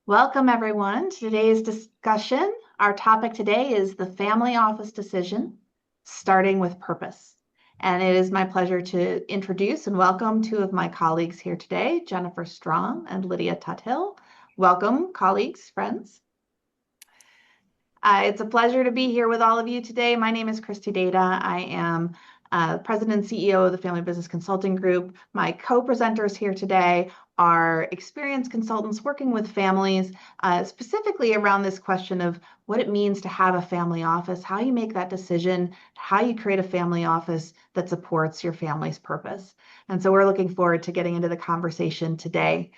Welcome, everyone, to today's discussion. Our topic today is the family office decision, starting with purpose. And it is my pleasure to introduce and welcome two of my colleagues here today, Jennifer Strom and Lydia Tuthill. Welcome, colleagues, friends. It's a pleasure to be here with all of you today. My name is Kristi Daeda. I am President and CEO of the Family Business Consulting Group. My co-presenters here today are experienced consultants working with families, specifically around this question of what it means to have a family office, how you make that decision, how you create a family office that supports your family's purpose. And so we're looking forward to getting into the conversation today.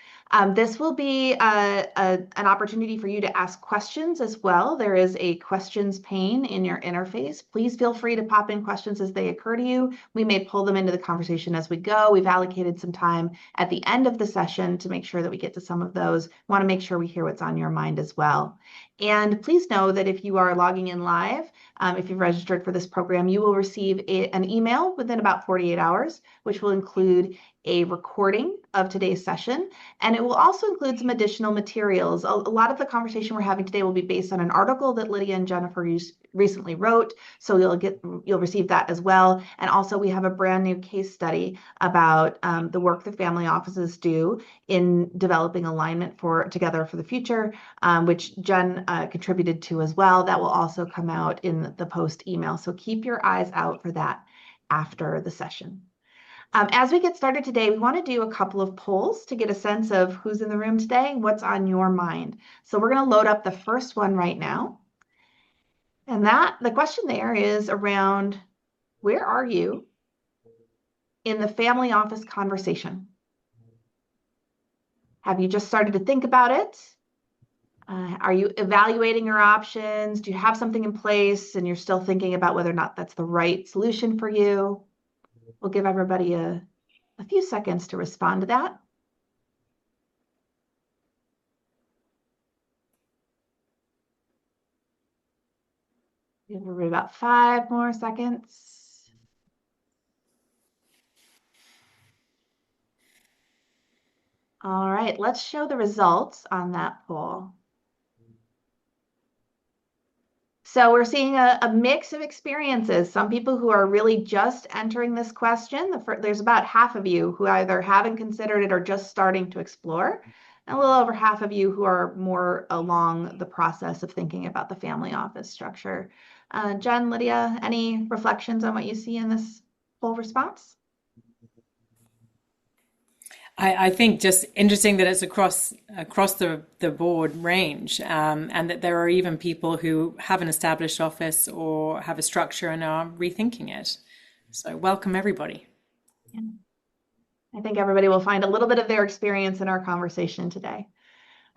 This will be an opportunity for you to ask questions as well. There is a questions pane in your interface. Please feel free to pop in questions as they occur to you. We may pull them into the conversation as we go. We've allocated some time at the end of the session to make sure that we get to some of those. We want to make sure we hear what's on your mind as well. And please know that if you are logging in live, if you've registered for this program, you will receive an email within about 48 hours, which will include a recording of today's session. And it will also include some additional materials. A lot of the conversation we're having today will be based on an article that Lydia and Jennifer recently wrote. So you'll receive that as well. And also we have a brand new case study about the work that family offices do in developing alignment together for the future, which Jen contributed to as well. That will also come out in the post email. So keep your eyes out for that after the session. As we get started today, we want to do a couple of polls to get a sense of who's in the room today, what's on your mind. So we're going to load up the first one right now. And the question there is around, where are you in the family office conversation? Have you just started to think about it? Are you evaluating your options? Do you have something in place and you're still thinking about whether or not that's the right solution for you? We'll give everybody a few seconds to respond to that. Give everybody about 5 more seconds. All right, let's show the results on that poll. So we're seeing a mix of experiences. Some people who are really just entering this question. There's about half of you who either haven't considered it or just starting to explore. And a little over half of you who are more along the process of thinking about the family office structure. Jen, Lydia, any reflections on what you see in this poll response? I think just interesting that it's across the board range, and that there are even people who have an established office or have a structure and are rethinking it. So welcome everybody. Yeah. I think everybody will find a little bit of their experience in our conversation today.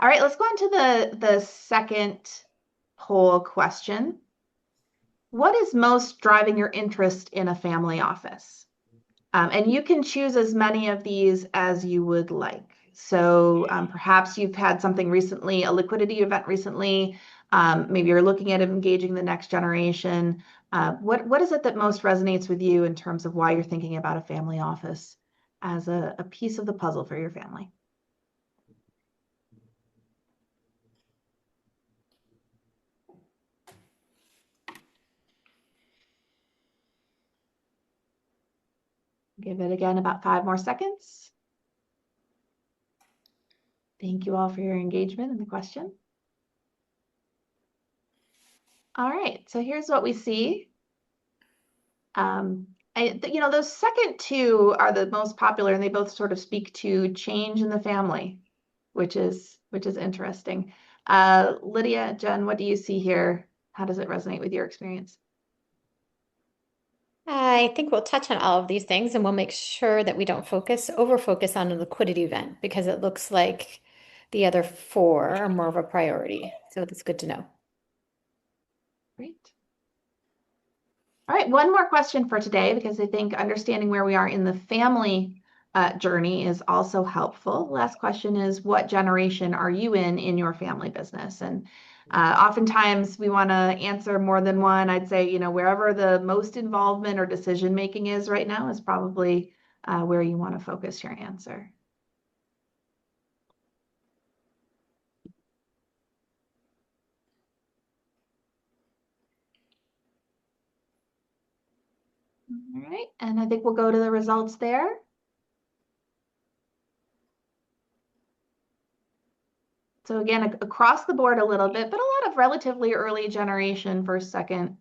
All right, let's go on to the second poll question. What is most driving your interest in a family office? And you can choose as many of these as you would like. So perhaps you've had something recently, a liquidity event recently. Maybe you're looking at engaging the next generation. What is it that most resonates with you in terms of why you're thinking about a family office as a piece of the puzzle for your family? Give it again about 5 more seconds. Thank you all for your engagement in the question. All right, so here's what we see. Those second two are the most popular, and they both sort of speak to change in the family, which is interesting. Lydia, Jen, what do you see here? How does it resonate with your experience? I think we'll touch on all of these things, and we'll make sure that we don't over-focus on the liquidity event, because it looks like the other 4 are more of a priority. So that's good to know. Great. All right, one more question for today, because I think understanding where we are in the family journey is also helpful. The last question is, what generation are you in your family business? And oftentimes we want to answer more than one. I'd say, wherever the most involvement or decision making is right now is probably where you want to focus your answer. All right, and I think we'll go to the results there. So again, across the board a little bit, but a lot of relatively early generation, first, second,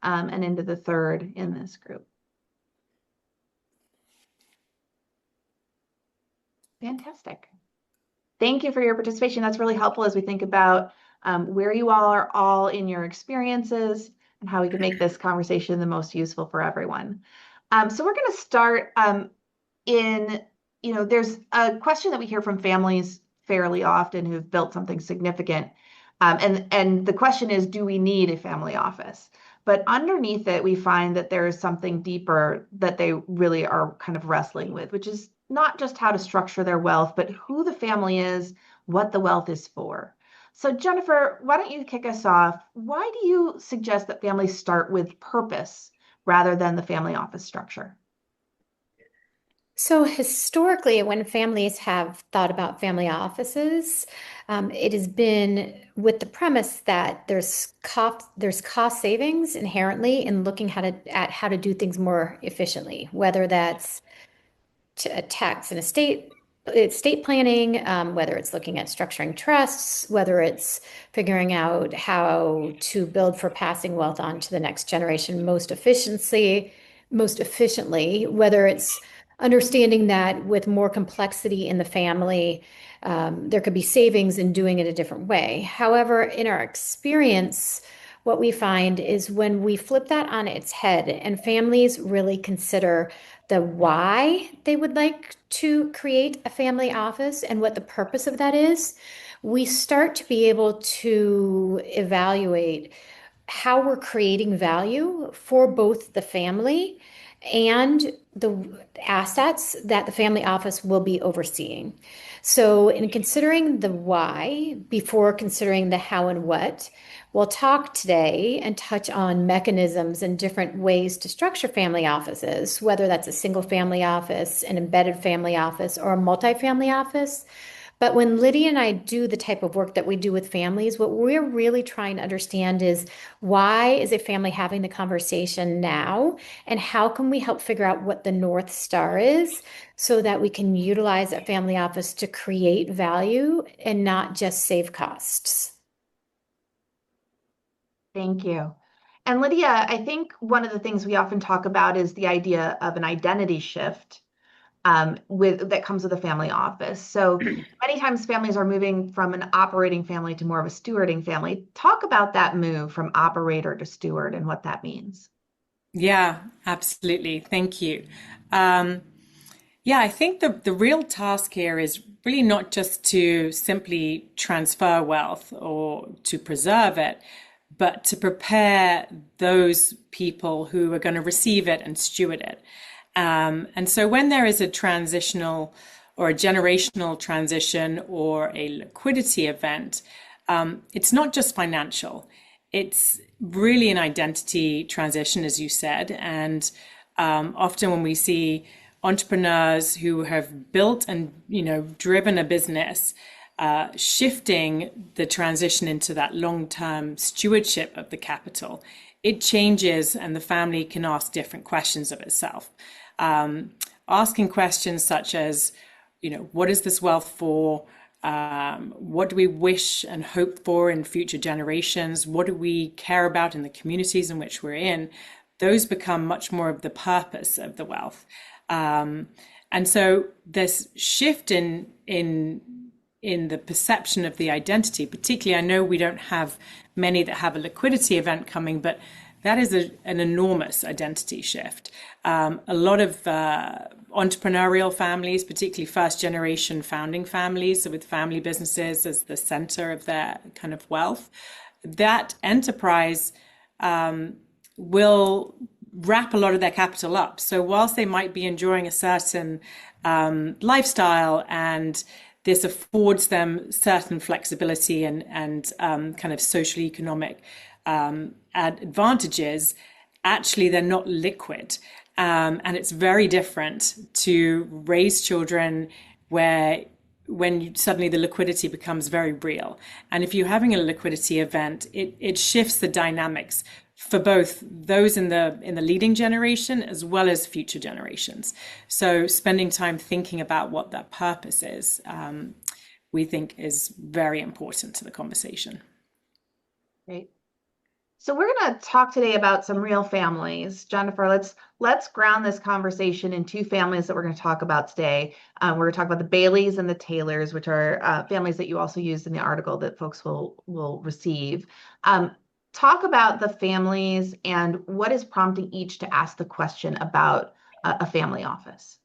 and into the third in this group. Fantastic. Thank you for your participation. That's really helpful as we think about where you all are all in your experiences and how we can make this conversation the most useful for everyone. So we're going to start there's a question that we hear from families fairly often who've built something significant. And the question is, do we need a family office? But underneath it, we find that there is something deeper that they really are kind of wrestling with, which is not just how to structure their wealth, but who the family is, what the wealth is for. So Jennifer, why don't you kick us off? Why do you suggest that families start with purpose rather than the family office structure? So historically, when families have thought about family offices, it has been with the premise that there's cost savings inherently in looking at how to do things more efficiently, whether that's tax and estate planning, whether it's looking at structuring trusts, whether it's figuring out how to build for passing wealth on to the next generation most efficiently, whether it's understanding that with more complexity in the family, there could be savings in doing it a different way. However, in our experience, what we find is when we flip that on its head and families really consider the why they would like to create a family office and what the purpose of that is, we start to be able to evaluate how we're creating value for both the family and the assets that the family office will be overseeing. So in considering the why before considering the how and what, we'll talk today and touch on mechanisms and different ways to structure family offices, whether that's a single family office, an embedded family office, or a multifamily office. But when Lydia and I do the type of work that we do with families, what we're really trying to understand is why is a family having the conversation now? And how can we help figure out what the North Star is so that we can utilize a family office to create value and not just save costs? Thank you. And Lydia, I think one of the things we often talk about is the idea of an identity shift that comes with a family office. So many times families are moving from an operating family to more of a stewarding family. Talk about that move from operator to steward and what that means. Yeah, absolutely. Thank you. Yeah, I think the real task here is really not just to simply transfer wealth or to preserve it, but to prepare those people who are going to receive it and steward it. And so when there is a transitional or a generational transition or a liquidity event, it's not just financial. It's really an identity transition, as you said. And often when we see entrepreneurs who have built and driven a business, shifting the transition into that long-term stewardship of the capital, it changes and the family can ask different questions of itself. Asking questions such as, what is this wealth for? What do we wish and hope for in future generations? What do we care about in the communities in which we're in? Those become much more of the purpose of the wealth. And so this shift in the perception of the identity, particularly, I know we don't have many that have a liquidity event coming, but that is an enormous identity shift. A lot of entrepreneurial families, particularly first generation founding families, so with family businesses as the center of their kind of wealth, that enterprise will wrap a lot of their capital up. So whilst they might be enjoying a certain lifestyle, and this affords them certain flexibility and kind of social economic advantages, actually they're not liquid. And it's very different to raise children where suddenly the liquidity becomes very real. And if you're having a liquidity event, it shifts the dynamics for both those in the leading generation as well as future generations. So spending time thinking about what that purpose is, we think is very important to the conversation. Great. So we're going to talk today about some real families. Jennifer, let's ground this conversation in two families that we're going to talk about today. We're going to talk about the Baileys and the Taylors, which are families that you also used in the article that folks will receive. Talk about the families and what is prompting each to ask the question about a family office.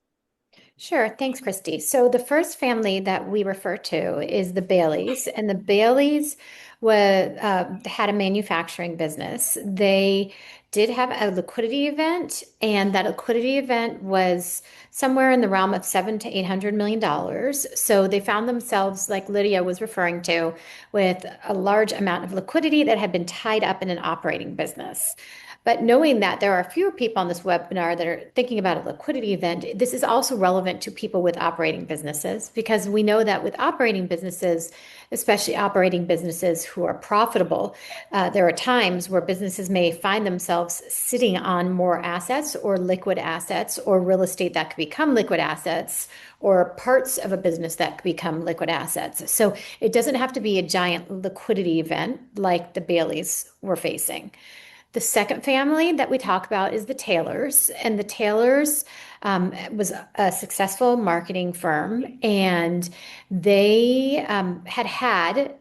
Sure. Thanks, Kristi. So the first family that we refer to is the Baileys, and the Baileys had a manufacturing business. They did have a liquidity event, and that liquidity event was somewhere in the realm of $700 to $800 million. So they found themselves, like Lydia was referring to, with a large amount of liquidity that had been tied up in an operating business. But knowing that there are fewer people on this webinar that are thinking about a liquidity event, this is also relevant to people with operating businesses, because we know that with operating businesses, especially operating businesses who are profitable, there are times where businesses may find themselves sitting on more assets or liquid assets or real estate that could become liquid assets or parts of a business that could become liquid assets. So it doesn't have to be a giant liquidity event like the Baileys were facing. The second family that we talk about is the Taylors, and the Taylors was a successful marketing firm, and they had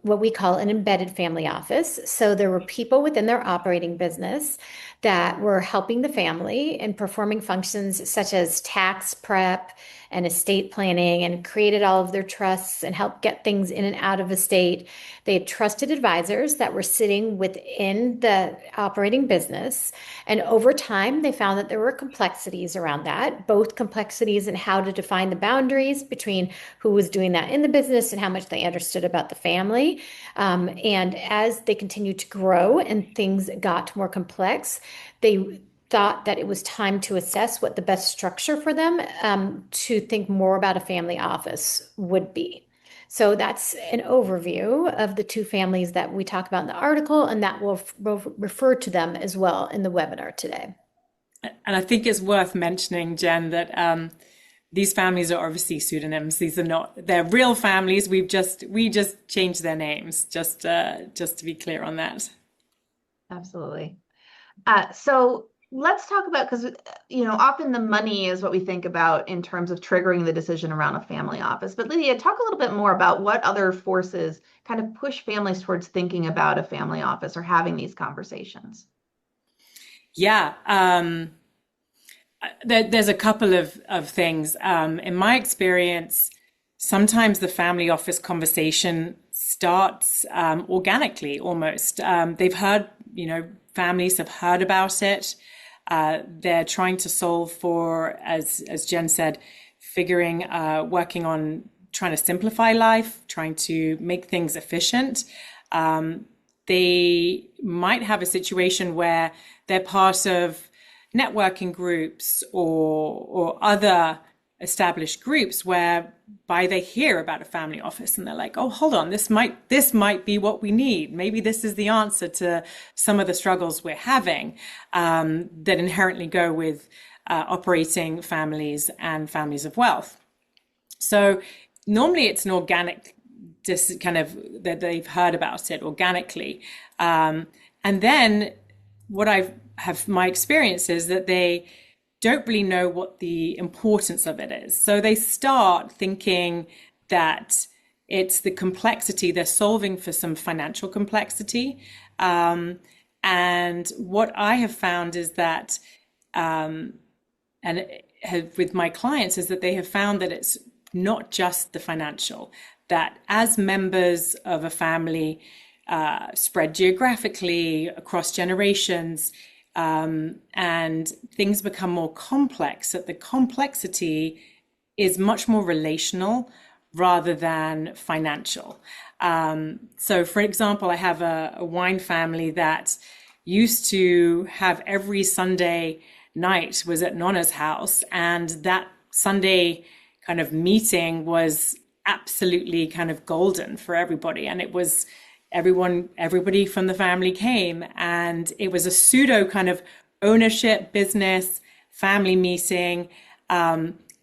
what we call an embedded family office. So there were people within their operating business that were helping the family and performing functions such as tax prep and estate planning, and created all of their trusts and helped get things in and out of estate. They had trusted advisors that were sitting within the operating business. And over time, they found that there were complexities around that, both complexities in how to define the boundaries between who was doing that in the business and how much they understood about the family. And as they continued to grow and things got more complex, they thought that it was time to assess what the best structure for them to think more about a family office would be. So that's an overview of the two families that we talk about in the article, and that will refer to them as well in the webinar today. And I think it's worth mentioning, Jen, that these families are obviously pseudonyms. These are not, they're real families. We just changed their names, just to be clear on that. Absolutely. So let's talk about, because often the money is what we think about in terms of triggering the decision around a family office. But Lydia, talk a little bit more about what other forces kind of push families towards thinking about a family office or having these conversations. Yeah, there's a couple of things. In my experience, sometimes the family office conversation starts organically almost. They've heard, families have heard about it. They're trying to solve for, as Jen said, working on trying to simplify life, trying to make things efficient. They might have a situation where they're part of networking groups or other established groups whereby they hear about a family office and they're like, oh, hold on, this might be what we need. Maybe this is the answer to some of the struggles we're having that inherently go with operating families and families of wealth. So normally it's an organic that they've heard about it organically. And then what my experience is that they don't really know what the importance of it is. So they start thinking that it's the complexity, they're solving for some financial complexity. And what I have found is that, with my clients, is that they have found that it's not just the financial, that as members of a family spread geographically across generations, and things become more complex, that the complexity is much more relational rather than financial. So for example, I have a wine family that used to have every Sunday night was at Nonna's house, and that Sunday kind of meeting was absolutely kind of golden for everybody. And it was everybody from the family came, and it was a pseudo kind of ownership business family meeting.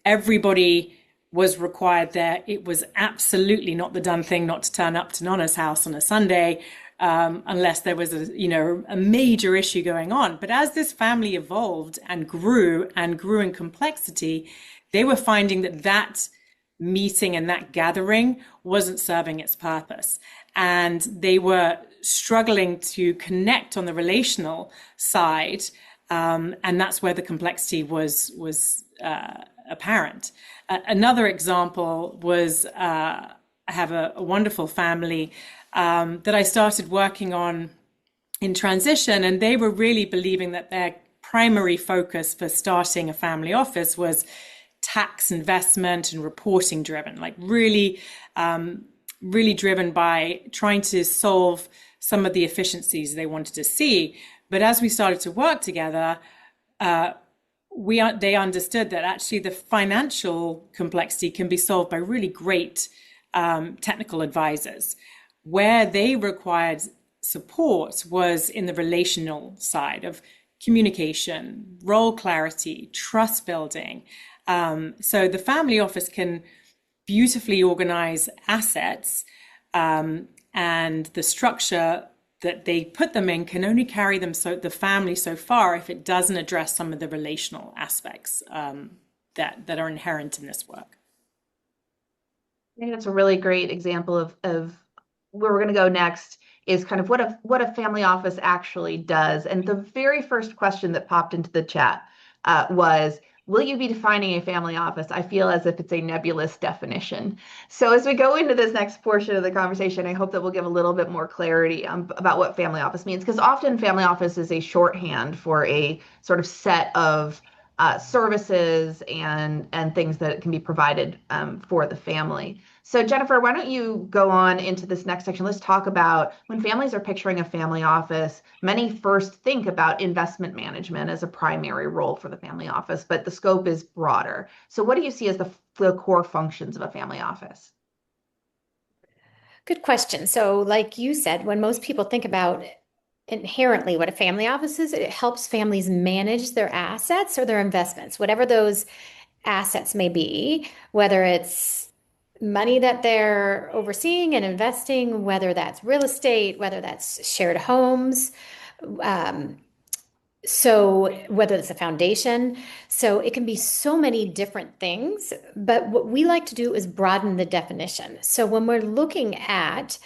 Everybody was required there. It was absolutely not the done thing not to turn up to Nana's house on a Sunday, unless there was a major issue going on. But as this family evolved and grew in complexity, they were finding that meeting and that gathering wasn't serving its purpose. And they were struggling to connect on the relational side. And that's where the complexity was apparent. Another example was I have a wonderful family that I started working on in transition, and they were really believing that their primary focus for starting a family office was tax, investment, and reporting driven, like really driven by trying to solve some of the efficiencies they wanted to see. But as we started to work together, they understood that actually the financial complexity can be solved by really great technical advisors. Where they required support was in the relational side of communication, role clarity, trust building. So the family office can beautifully organize assets, and the structure that they put them in can only carry the family so far if it doesn't address some of the relational aspects that are inherent in this work. I think that's a really great example of where we're going to go next is kind of what a family office actually does. And the very first question that popped into the chat was, will you be defining a family office? I feel as if it's a nebulous definition. So as we go into this next portion of the conversation, I hope that we'll give a little bit more clarity about what family office means, because often family office is a shorthand for a sort of set of services and things that can be provided for the family. So Jennifer, why don't you go on into this next section? Let's talk about when families are picturing a family office, many first think about investment management as a primary role for the family office, but the scope is broader. So what do you see as the core functions of a family office? Good question. So like you said, when most people think about inherently what a family office is, it helps families manage their assets or their investments, whatever those assets may be, whether it's money that they're overseeing and investing, whether that's real estate, whether that's shared homes, so whether it's a foundation. So it can be so many different things, but what we like to do is broaden the definition. So when we're looking at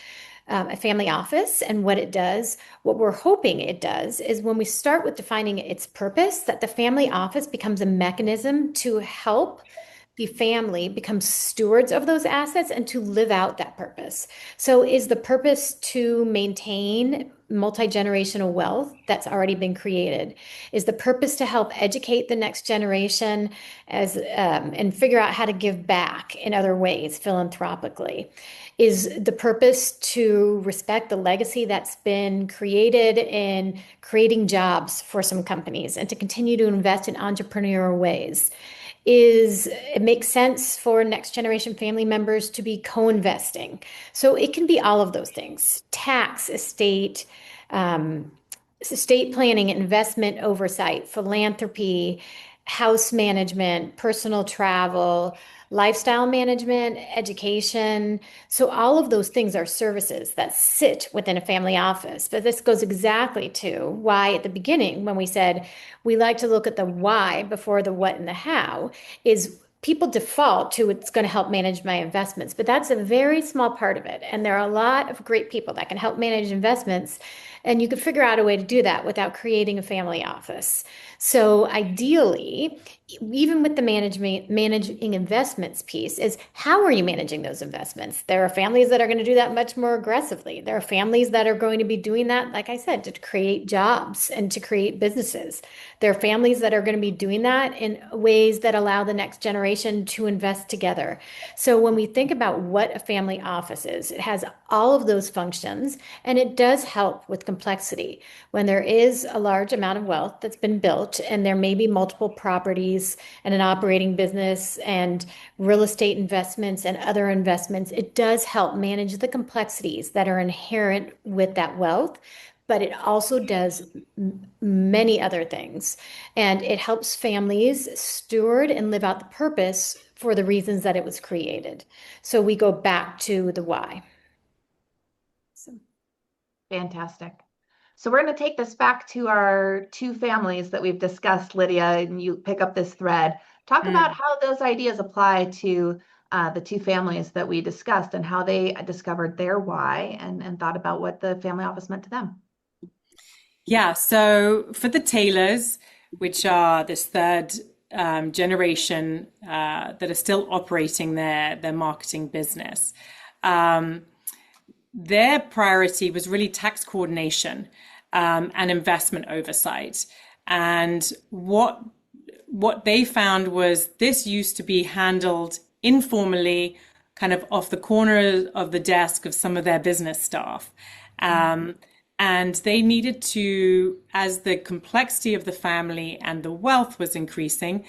a family office and what it does, what we're hoping it does is when we start with defining its purpose, that the family office becomes a mechanism to help the family become stewards of those assets and to live out that purpose. So is the purpose to maintain multi-generational wealth that's already been created? Is the purpose to help educate the next generation and figure out how to give back in other ways philanthropically? Is the purpose to respect the legacy that's been created in creating jobs for some companies and to continue to invest in entrepreneurial ways? It makes sense for next generation family members to be co-investing. So it can be all of those things: tax, estate planning, investment oversight, philanthropy, house management, personal travel, lifestyle management, education. So all of those things are services that sit within a family office. But this goes exactly to why at the beginning, when we said we like to look at the why before the what and the how, is people default to it's going to help manage my investments. But that's a very small part of it. And there are a lot of great people that can help manage investments. And you could figure out a way to do that without creating a family office. So ideally, even with the managing investments piece, is how are you managing those investments? There are families that are going to do that much more aggressively. There are families that are going to be doing that, like I said, to create jobs and to create businesses. There are families that are going to be doing that in ways that allow the next generation to invest together. So when we think about what a family office is, it has all of those functions, and it does help with complexity. When there is a large amount of wealth that's been built and there may be multiple properties families and an operating business and real estate investments and other investments, it does help manage the complexities that are inherent with that wealth, but it also does many other things. And it helps families steward and live out the purpose for the reasons that it was created. So we go back to the why. So. Fantastic. So we're going to take this back to our two families that we've discussed, Lydia, and you pick up this thread. Talk about how those ideas apply to the two families that we discussed and how they discovered their why and thought about what the family office meant to them. Yeah, so for the Taylors, which are this third generation that are still operating their marketing business, their priority was really tax coordination and investment oversight. And what they found was this used to be handled informally, kind of off the corner of the desk of some of their business staff. And they needed to, as the complexity of the family and the wealth was increasing,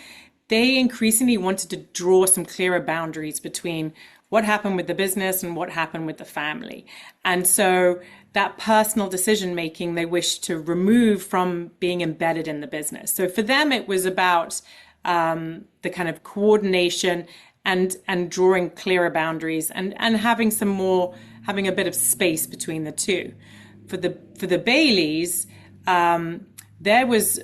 they increasingly wanted to draw some clearer boundaries between what happened with the business and what happened with the family. And so that personal decision making they wished to remove from being embedded in the business. So for them, it was about the kind of coordination and drawing clearer boundaries and having having a bit of space between the two. For the Baileys, there was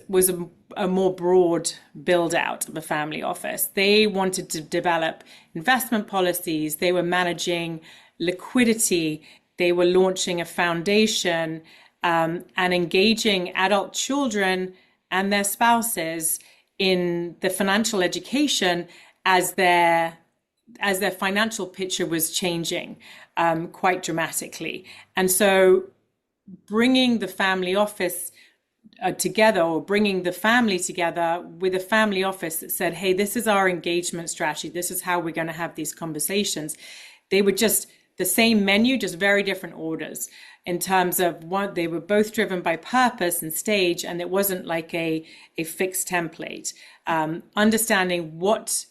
a more broad build out of the family office. They wanted to develop investment policies. They were managing liquidity. They were launching a foundation and engaging adult children and their spouses in the financial education as their financial picture was changing quite dramatically. And so bringing the family office together, or bringing the family together with a family office that said, hey, this is our engagement strategy. This is how we're going to have these conversations. They were just the same menu, just very different orders in terms of what they were both driven by purpose and stage. And it wasn't like a fixed template. Understanding what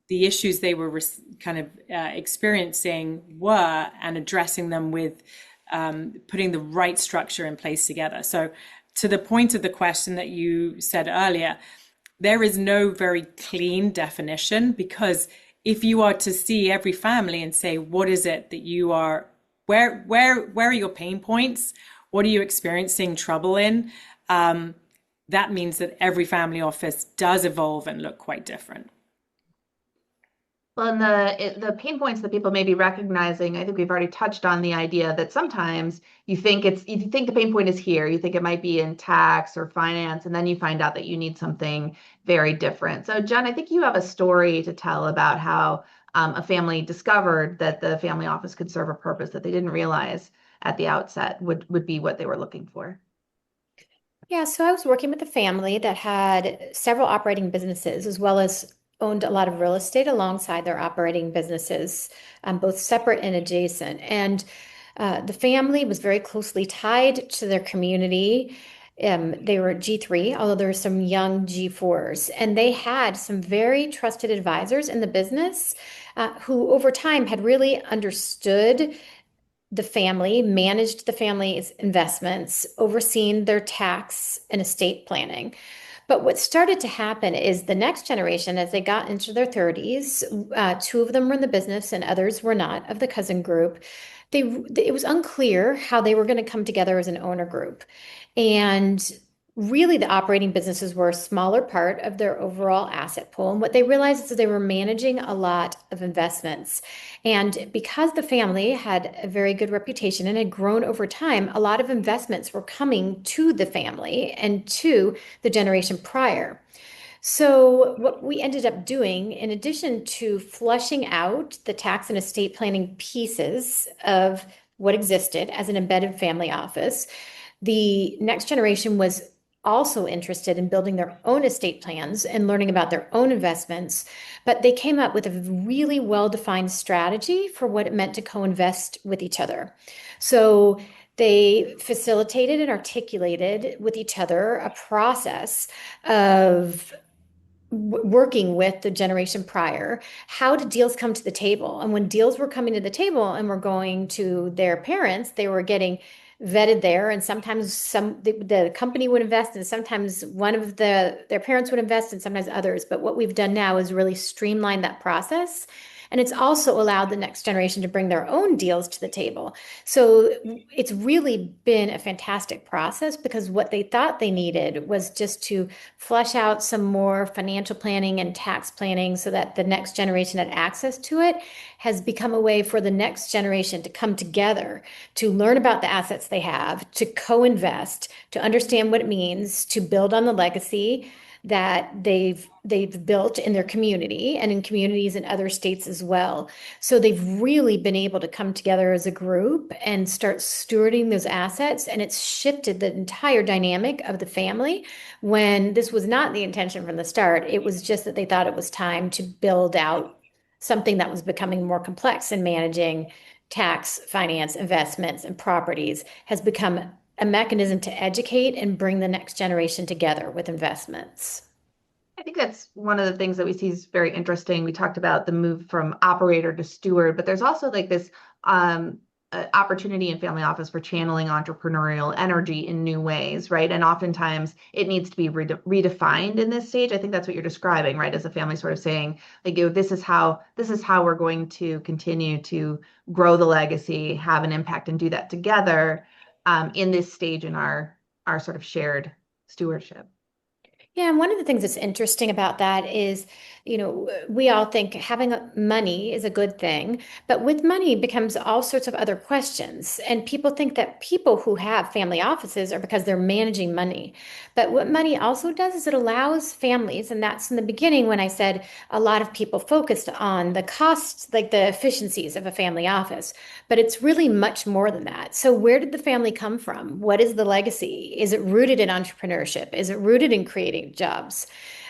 the issues they were experiencing were and addressing them with putting the right structure in place together. So to the point of the question that you said earlier, there is no very clean definition, because if you are to see every family and say, what is it that you are, where are your pain points? What are you experiencing trouble in? That means that every family office does evolve and look quite different. Well, and the pain points that people may be recognizing, I think we've already touched on the idea that sometimes you think the pain point is here, you think it might be in tax or finance, and then you find out that you need something very different. So, Jen, I think you have a story to tell about how a family discovered that the family office could serve a purpose that they didn't realize at the outset would be what they were looking for. Yeah, so I was working with a family that had several operating businesses, as well as owned a lot of real estate alongside their operating businesses, both separate and adjacent. And the family was very closely tied to their community. They were G3, although there were some young G4s. And they had some very trusted advisors in the business who over time had really understood the family, managed the family's investments, overseen their tax and estate planning. But what started to happen is the next generation, as they got into their 30s, two of them were in the business and others were not, of the cousin group. It was unclear how they were going to come together as an owner group. And really, the operating businesses were a smaller part of their overall asset pool. And what they realized is they were managing a lot of investments. And because the family had a very good reputation and had grown over time, a lot of investments were coming to the family and to the generation prior. So what we ended up doing, in addition to flushing out the tax and estate planning pieces of what existed as an embedded family office, the next generation was also interested in building their own estate plans and learning about their own investments, but they came up with a really well-defined strategy for what it meant to co-invest with each other. So they facilitated and articulated with each other a process of working with the generation prior, how did deals come to the table? And when deals were coming to the table and were going to their parents, they were getting vetted there, and sometimes the company would invest, and sometimes one of their parents would invest, and sometimes others. But what we've done now is really streamline that process. And it's also allowed the next generation to bring their own deals to the table. So it's really been a fantastic process, because what they thought they needed was just to flesh out some more financial planning and tax planning so that the next generation had access to it, has become a way for the next generation to come together, to learn about the assets they have, to co-invest, to understand what it means to build on the legacy that they've built in their community and in communities in other states as well. So they've really been able to come together as a group and start stewarding those assets. And it's shifted the entire dynamic of the family, when this was not the intention from the start. It was just that they thought it was time to build out something that was becoming more complex, and managing tax, finance, investments, and properties has become a mechanism to educate and bring the next generation together with investments. I think that's one of the things that we see is very interesting. We talked about the move from operator to steward, but there's also like this opportunity in family office for channeling entrepreneurial energy in new ways, right? And oftentimes it needs to be redefined in this stage. I think that's what you're describing, right? As a family sort of saying, like, this is how we're going to continue to grow the legacy, have an impact, and do that together in this stage in our sort of shared stewardship. Yeah, and one of the things that's interesting about that is, we all think having money is a good thing, but with money becomes all sorts of other questions. And people think that people who have family offices are because they're managing money. But what money also does is it allows families, and that's in the beginning when I said a lot of people focused on the costs, like the efficiencies of a family office, but it's really much more than that. So where did the family come from? What is the legacy? Is it rooted in entrepreneurship? Is it rooted in creating jobs?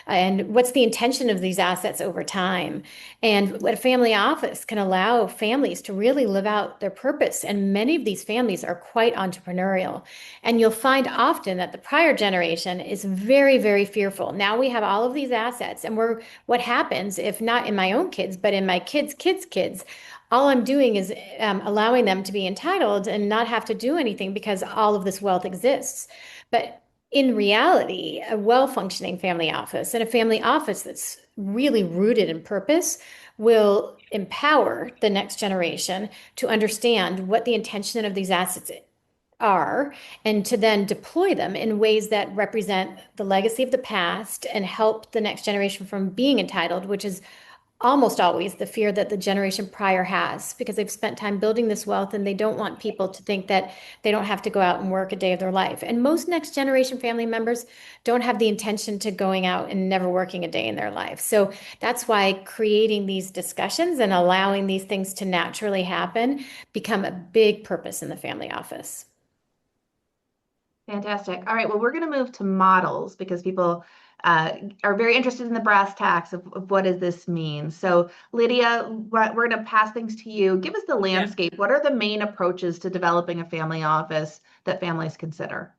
And what's the intention of these assets over time? And what a family office can allow families to really live out their purpose. And many of these families are quite entrepreneurial. And you'll find often that the prior generation is very, very fearful. Now we have all of these assets, and what happens, if not in my own kids, but in my kids' kids, all I'm doing is allowing them to be entitled and not have to do anything because all of this wealth exists. But in reality, a well-functioning family office, and a family office that's really rooted in purpose, will empower the next generation to understand what the intention of these assets are, and to then deploy them in ways that represent the legacy of the past and help the next generation from being entitled, which is almost always the fear that the generation prior has, because they've spent time building this wealth and they don't want people to think that they don't have to go out and work a day of their life. And most next generation family members don't have the intention to going out and never working a day in their life. So that's why creating these discussions and allowing these things to naturally happen become a big purpose in the family office. Fantastic. All right, well, we're going to move to models because people are very interested in the brass tacks of what does this mean. So Lydia, we're going to pass things to you. Give us the landscape. Yeah. What are the main approaches to developing a family office that families consider?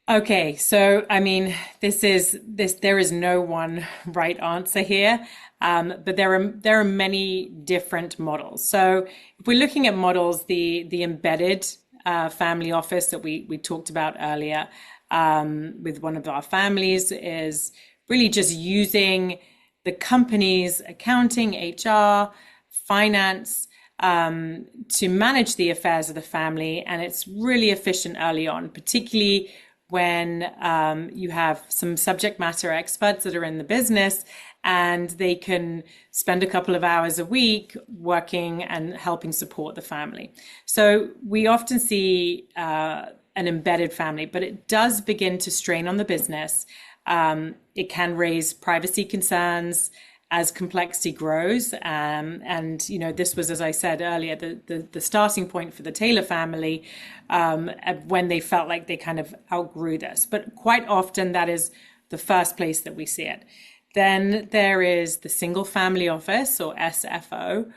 Okay, so I mean, there is no one right answer here, but there are many different models. So if we're looking at models, the embedded family office that we talked about earlier with one of our families is really just using the company's accounting, HR, finance to manage the affairs of the family. And it's really efficient early on, particularly when you have some subject matter experts that are in the business and they can spend a couple of hours a week working and helping support the family. So we often see an embedded family, but it does begin to strain on the business. It can raise privacy concerns as complexity grows. And, this was, as I said earlier, the starting point for the Taylor family when they felt like they kind of outgrew this. But quite often that is the first place that we see it. Then there is the single family office, or SFO.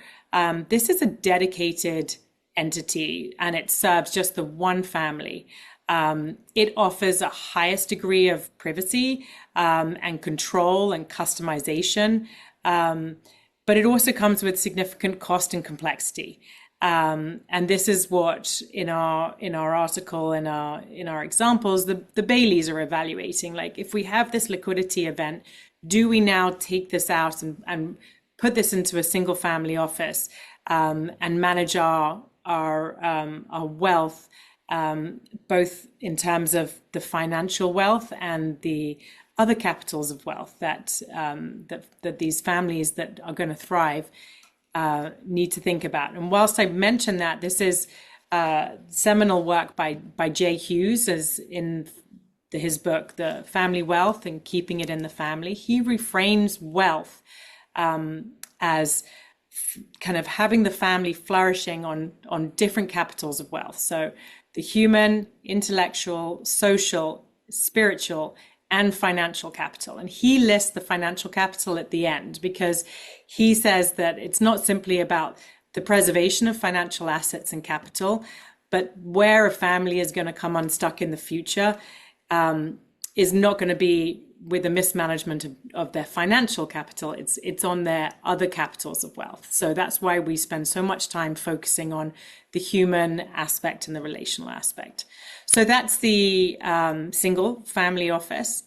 This is a dedicated entity and it serves just the one family. It offers a highest degree of privacy and control and customization, but it also comes with significant cost and complexity. And this is what in our article, in our examples, the Baileys are evaluating. Like, if we have this liquidity event, do we now take this out and put this into a single family office and manage our wealth, both in terms of the financial wealth and the other capitals of wealth that these families that are going to thrive need to think about. And whilst I mentioned that, this is seminal work by Jay Hughes, as in his book, The Family Wealth and Keeping It in the Family. He reframes wealth as kind of having the family flourishing on different capitals of wealth. So the human, intellectual, social, spiritual, and financial capital. And he lists the financial capital at the end because he says that it's not simply about the preservation of financial assets and capital, but where a family is going to come unstuck in the future is not going to be with a mismanagement of their financial capital. It's on their other capitals of wealth. So that's why we spend so much time focusing on the human aspect and the relational aspect. So that's the single family office.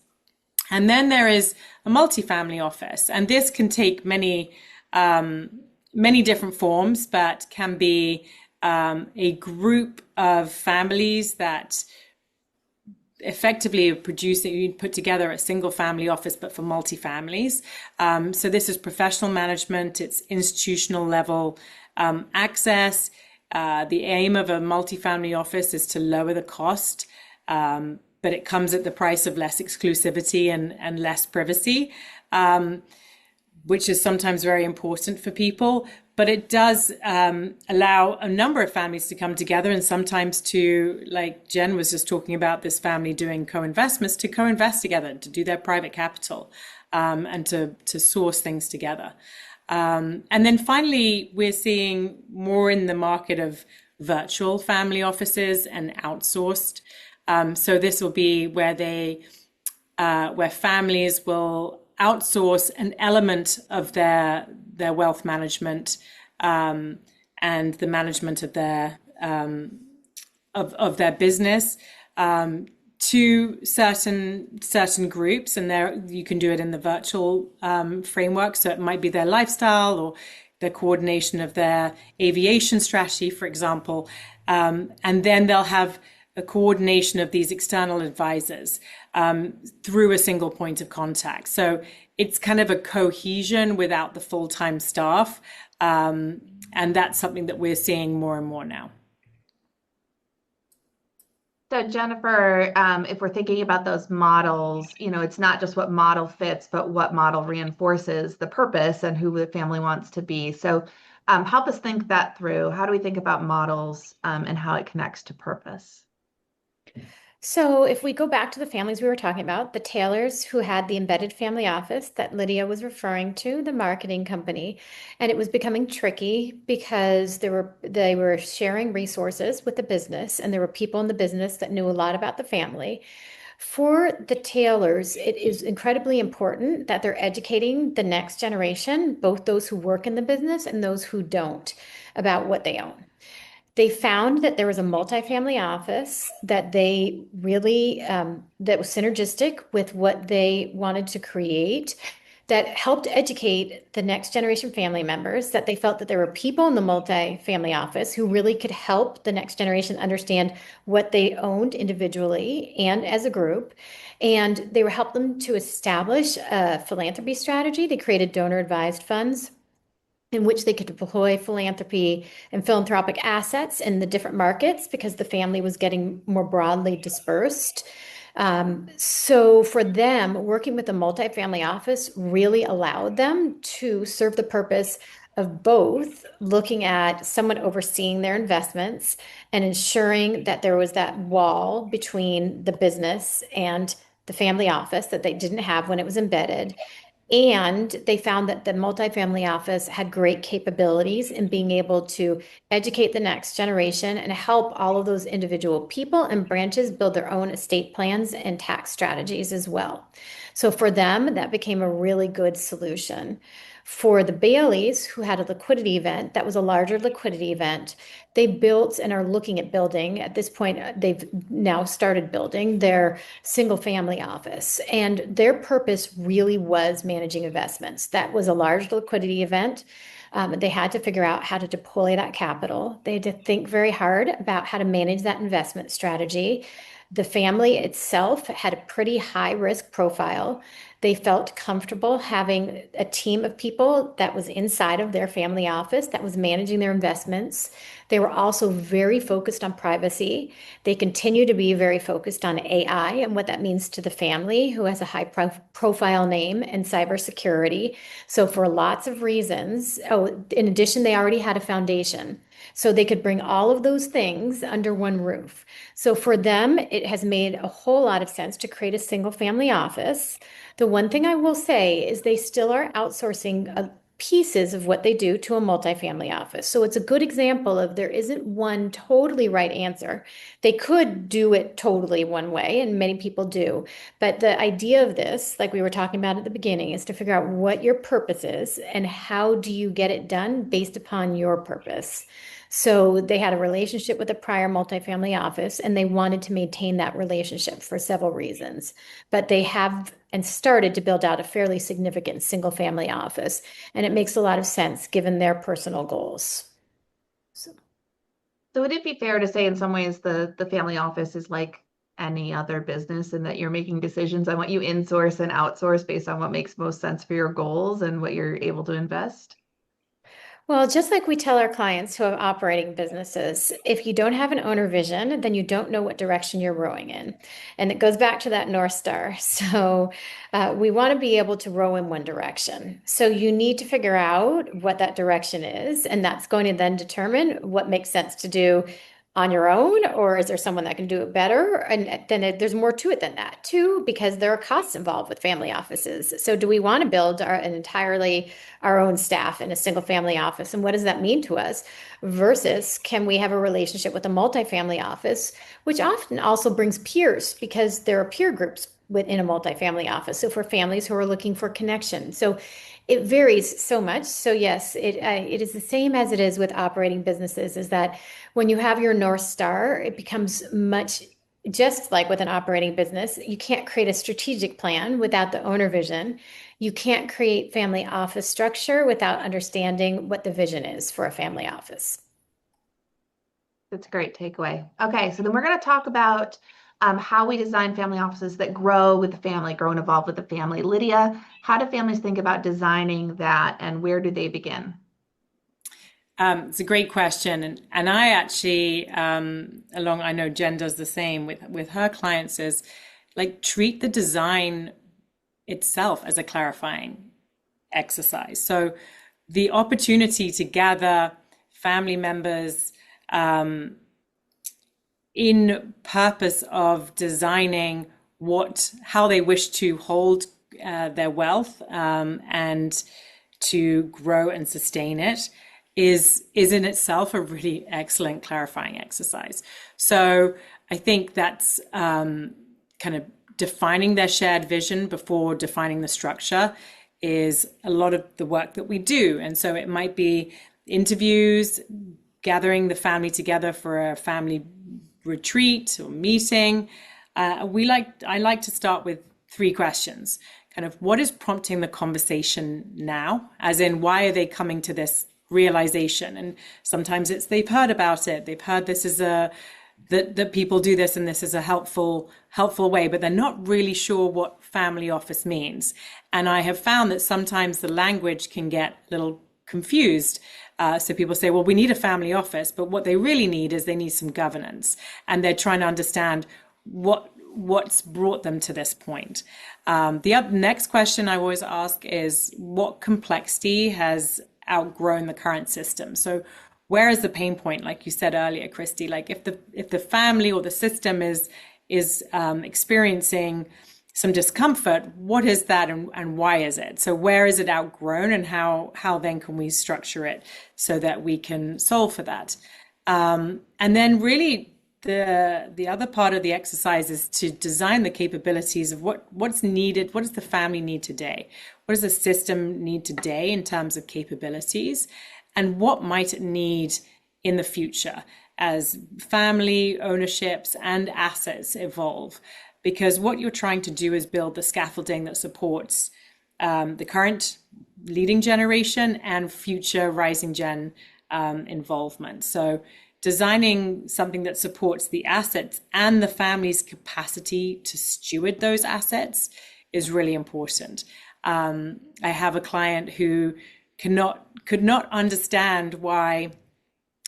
And then there is a multifamily office. And this can take many different forms, but can be a group of families that effectively you put together a single family office, but for multifamilies. So this is professional management, it's institutional level access. The aim of a multifamily office is to lower the cost, but it comes at the price of less exclusivity and less privacy, which is sometimes very important for people. But it does allow a number of families to come together, and sometimes to, like Jen was just talking about, this family doing co-investments, to co-invest together, to do their private capital, and to source things together. And then finally, we're seeing more in the market of virtual family offices and outsourced. So this will be where where families will outsource an element of their wealth management and the management of their business to certain groups, and there you can do it in the virtual framework. So it might be their lifestyle or the coordination of their aviation strategy, for example, and then they'll have a coordination of these external advisors through a single point of contact. So it's kind of a cohesion without the full-time staff. And that's something that we're seeing more and more now. So Jennifer, if we're thinking about those models, it's not just what model fits, but what model reinforces the purpose and who the family wants to be. So help us think that through. How do we think about models and how it connects to purpose? So if we go back to the families we were talking about, the Taylors who had the embedded family office that Lydia was referring to, the marketing company, and it was becoming tricky because they were sharing resources with the business, and there were people in the business that knew a lot about the family. For the Taylors, it is incredibly important that they're educating the next generation, both those who work in the business and those who don't, about what they own. They found that there was a multifamily office that they really, that was synergistic with what they wanted to create, that helped educate the next generation family members, that they felt that there were people in the multifamily office who really could help the next generation understand what they owned individually and as a group. And they were helping them to establish a philanthropy strategy. They created donor advised funds in which they could deploy philanthropy and philanthropic assets in the different markets because the family was getting more broadly dispersed. So for them, working with a multifamily office really allowed them to serve the purpose of both looking at someone overseeing their investments and ensuring that there was that wall between the business and the family office that they didn't have when it was embedded, And they found that the multifamily office had great capabilities in being able to educate the next generation and help all of those individual people and branches build their own estate plans and tax strategies as well. So for them, that became a really good solution. For the Baileys, who had a liquidity event, that was a larger liquidity event, they built and are looking at building. At this point, they've now started building their single family office. And their purpose really was managing investments. That was a large liquidity event. They had to figure out how to deploy that capital. They had to think very hard about how to manage that investment strategy. The family itself had a pretty high risk profile. They felt comfortable having a team of people that was inside of their family office that was managing their investments. They were also very focused on privacy. They continue to be very focused on AI and what that means to the family, who has a high profile name, and cybersecurity. So for lots of reasons, in addition, they already had a foundation. So they could bring all of those things under one roof. So for them, it has made a whole lot of sense to create a single family office. The one thing I will say is they still are outsourcing pieces of what they do to a multifamily office. So it's a good example of there isn't one totally right answer. They could do it totally one way, and many people do. But the idea of this, like we were talking about at the beginning, is to figure out what your purpose is and how do you get it done based upon your purpose. So they had a relationship with a prior multifamily office, and they wanted to maintain that relationship for several reasons. But they have and started to build out a fairly significant single family office. And it makes a lot of sense given their personal goals. So would it be fair to say in some ways the family office is like any other business, and that you're making decisions on what you insource and outsource based on what makes most sense for your goals and what you're able to invest? Well, just like we tell our clients who have operating businesses, if you don't have an owner vision, then you don't know what direction you're rowing in. And it goes back to that North Star. So we want to be able to row in one direction. So you need to figure out what that direction is. And that's going to then determine what makes sense to do on your own, or is there someone that can do it better? And then there's more to it than that too, because there are costs involved with family offices. So do we want to build an entirely our own staff in a single family office? And what does that mean to us? Versus can we have a relationship with a multifamily office, which often also brings peers because there are peer groups within a multifamily office. So for families who are looking for connection. So it varies so much. So yes, it is the same as it is with operating businesses, is that when you have your North Star, it becomes much just like with an operating business. You can't create a strategic plan without the owner vision. You can't create family office structure without understanding what the vision is for a family office. That's a great takeaway. Okay, so then we're going to talk about how we design family offices that grow with the family, grow and evolve with the family. Lydia, how do families think about designing that, and where do they begin? It's a great question, and I actually, I know Jen does the same with her clients, is like treat the design itself as a clarifying exercise. So the opportunity to gather family members in purpose of designing how they wish to hold their wealth and to grow and sustain it is in itself a really excellent clarifying exercise. So I think that's kind of defining their shared vision before defining the structure is a lot of the work that we do. And so it might be interviews, gathering the family together for a family retreat or meeting. I like to start with 3 questions. Kind of what is prompting the conversation now? As in, why are they coming to this realization? And sometimes it's they've heard about it. They've heard this is that people do this and this is a helpful way, but they're not really sure what family office means. And I have found that sometimes the language can get a little confused. So people say, well, we need a family office, but what they really need is they need some governance. And they're trying to understand what's brought them to this point. The next question I always ask is what complexity has outgrown the current system? So where is the pain point? Like you said earlier, Kristi, like if the family or the system is experiencing some discomfort, what is that and why is it? So where is it outgrown, and how then can we structure it so that we can solve for that? And then really the other part of the exercise is to design the capabilities of what's needed. What does the family need today? What does the system need today in terms of capabilities? And what might it need in the future as family ownerships and assets evolve? Because what you're trying to do is build the scaffolding that supports the current leading generation and future rising gen involvement. So designing something that supports the assets and the family's capacity to steward those assets is really important. I have a client who could not understand why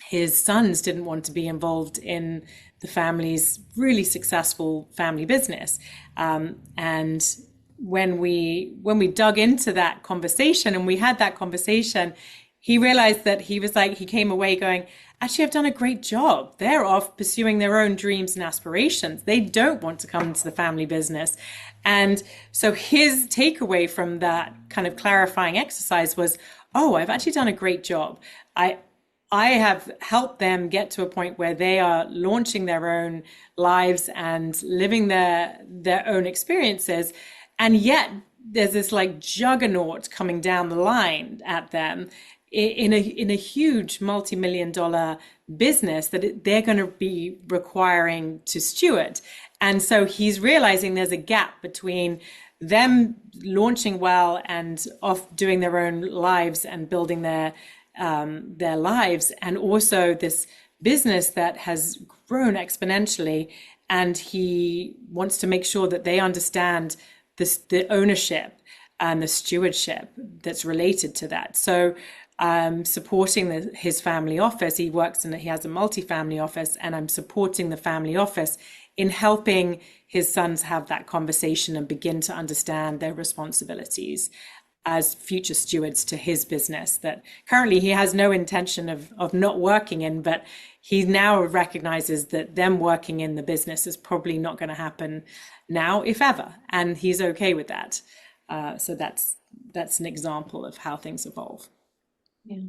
his sons didn't want to be involved in the family's really successful family business. And when we dug into that conversation and we had that conversation, he realized that he came away going, actually, I've done a great job. They're off pursuing their own dreams and aspirations. They don't want to come into the family business. And so his takeaway from that kind of clarifying exercise was, oh, I've actually done a great job. I have helped them get to a point where they are launching their own lives and living their own experiences. And yet there's this like juggernaut coming down the line at them in a huge multi-million-dollar business that they're going to be requiring to steward. And so he's realizing there's a gap between them launching well and off doing their own lives and building their lives, and also this business that has grown exponentially. And he wants to make sure that they understand the ownership and the stewardship that's related to that. So supporting his family office. He has a multi-family office, and I'm supporting the family office in helping his sons have that conversation and begin to understand their responsibilities as future stewards to his business that currently he has no intention of not working in, but he now recognizes that them working in the business is probably not going to happen now, if ever, and he's okay with that. So that's an example of how things evolve. Yeah,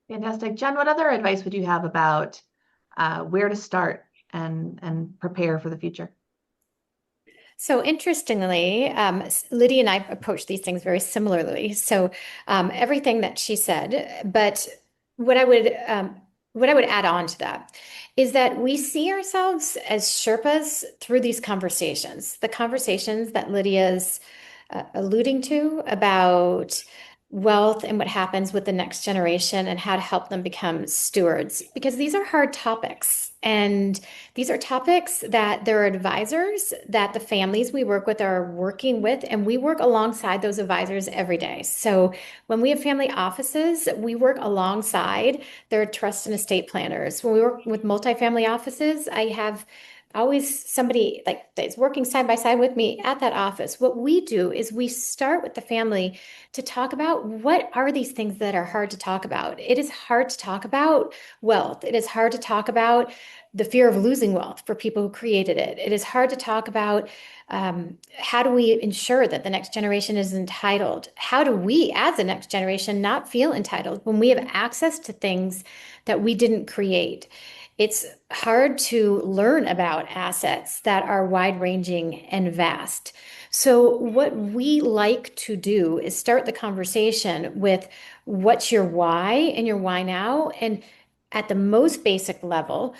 fantastic. Jen, what other advice would you have about where to start and prepare for the future? So interestingly, Lydia and I approach these things very similarly. So everything that she said, but what I would add on to that is that we see ourselves as Sherpas through these conversations, the conversations that Lydia's alluding to about wealth and what happens with the next generation and how to help them become stewards, because these are hard topics. And these are topics that there are advisors that the families we work with are working with, and we work alongside those advisors every day. So when we have family offices, we work alongside their trust and estate planners. When we work with multifamily offices, I have always somebody like that's working side by side with me at that office. What we do is we start with the family to talk about what are these things that are hard to talk about. It is hard to talk about wealth. It is hard to talk about the fear of losing wealth for people who created it. It is hard to talk about how do we ensure that the next generation is entitled? How do we, as the next generation, not feel entitled when we have access to things that we didn't create? It's hard to learn about assets that are wide-ranging and vast. So what we like to do is start the conversation with what's your why and your why now, and at the most basic level,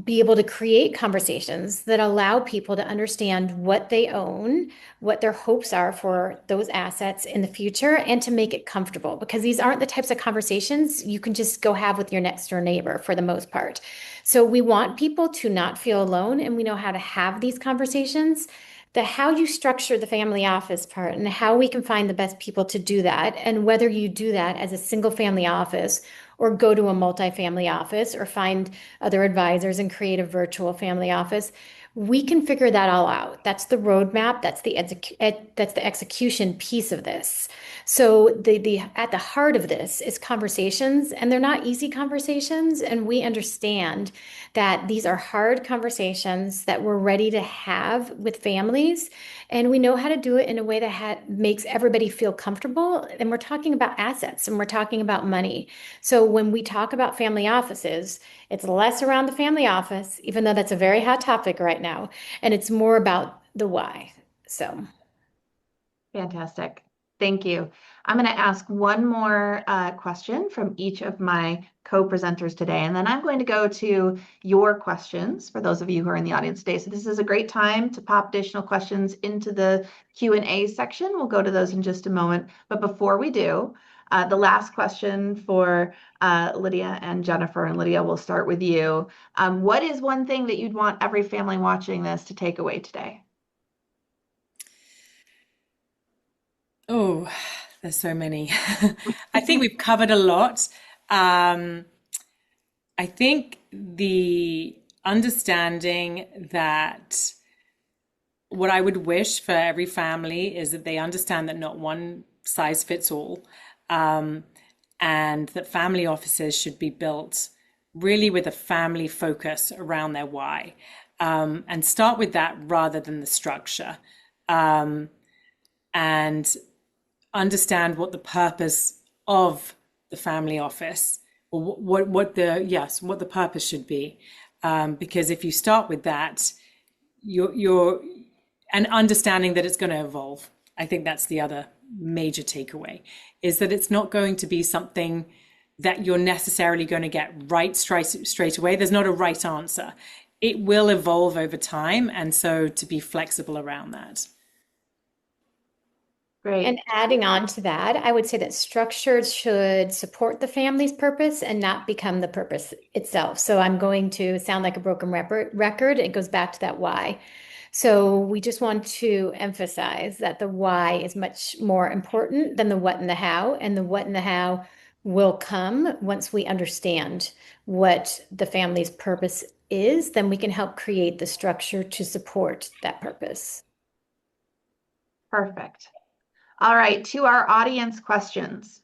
be able to create conversations that allow people to understand what they own, what their hopes are for those assets in the future, and to make it comfortable, because these aren't the types of conversations you can just go have with your next door neighbor for the most part. So we want people to not feel alone, and we know how to have these conversations. How you structure the family office part and how we can find the best people to do that, and whether you do that as a single family office or go to a multifamily office or find other advisors and create a virtual family office, we can figure that all out. That's the roadmap. That's the execution piece of this. So the at the heart of this is conversations, and they're not easy conversations. And we understand that these are hard conversations that we're ready to have with families, and we know how to do it in a way that makes everybody feel comfortable. And we're talking about assets, and we're talking about money. So when we talk about family offices, it's less around the family office, even though that's a very hot topic right now, and it's more about the why. So. Fantastic. Thank you. I'm going to ask one more question from each of my co-presenters today, and then I'm going to go to your questions for those of you who are in the audience today. So this is a great time to pop additional questions into the Q&A section. We'll go to those in just a moment. But before we do, the last question for Lydia and Jennifer, and Lydia, we'll start with you. What is one thing that you'd want every family watching this to take away today? Oh, there's so many. I think we've covered a lot. I think the understanding that what I would wish for every family is that they understand that not one size fits all, and that family offices should be built really with a family focus around their why, and start with that rather than the structure, and understand what the purpose of the family office, or what the purpose should be, because if you start with that, you're and understanding that it's going to evolve. I think that's the other major takeaway, is that it's not going to be something that you're necessarily going to get right straight away. There's not a right answer. It will evolve over time, and so to be flexible around that. Great. And adding on to that, I would say that structure should support the family's purpose and not become the purpose itself. So I'm going to sound like a broken record. It goes back to that why. So we just want to emphasize that the why is much more important than the what and the how, and the what and the how will come once we understand what the family's purpose is. Then we can help create the structure to support that purpose. Perfect. All right, to our audience questions.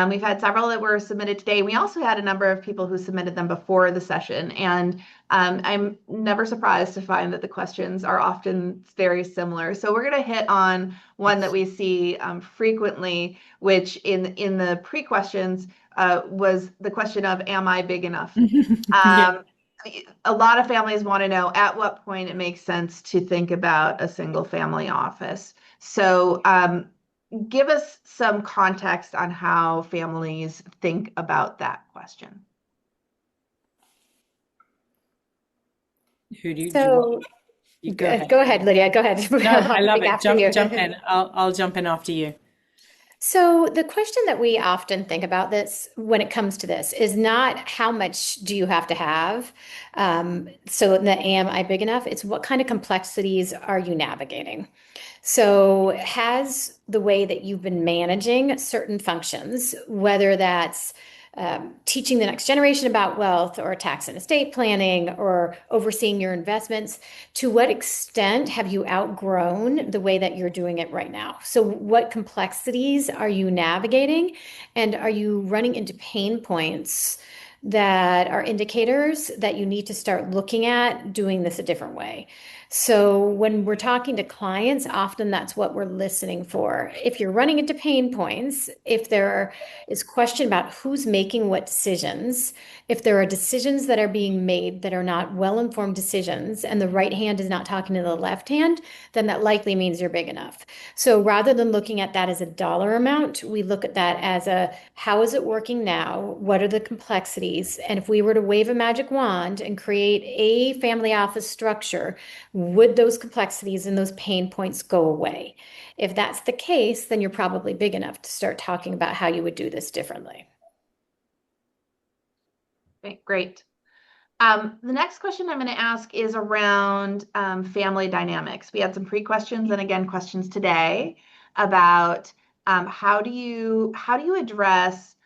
We've had several that were submitted today. We also had a number of people who submitted them before the session, and I'm never surprised to find that the questions are often very similar. So we're going to hit on one that we see frequently, which in the pre-questions was the question of, am I big enough? Yeah. A lot of families want to know at what point it makes sense to think about a single family office. So give us some context on how families think about that question. Who do you So want? You go ahead. go ahead, Lydia. Go ahead. No, I love it. After you. Jump in. I'll jump in after you. So the question that we often think about this when it comes to this is not how much do you have to have. So the am I big enough? It's what kind of complexities are you navigating? So has the way that you've been managing certain functions, whether that's teaching the next generation about wealth or tax and estate planning or overseeing your investments, to what extent have you outgrown the way that you're doing it right now? So what complexities are you navigating, and are you running into pain points that are indicators that you need to start looking at doing this a different way? So when we're talking to clients, often that's what we're listening for. If you're running into pain points, if there is question about who's making what decisions, if there are decisions that are being made that are not well-informed decisions, and the right hand is not talking to the left hand, then that likely means you're big enough. So rather than looking at that as a dollar amount, we look at that as a, how is it working now? What are the complexities? And if we were to wave a magic wand and create a family office structure, would those complexities and those pain points go away? If that's the case, then you're probably big enough to start talking about how you would do this differently. Okay, great. The next question I'm going to ask is around family dynamics. We had some pre-questions and again questions today about how do you address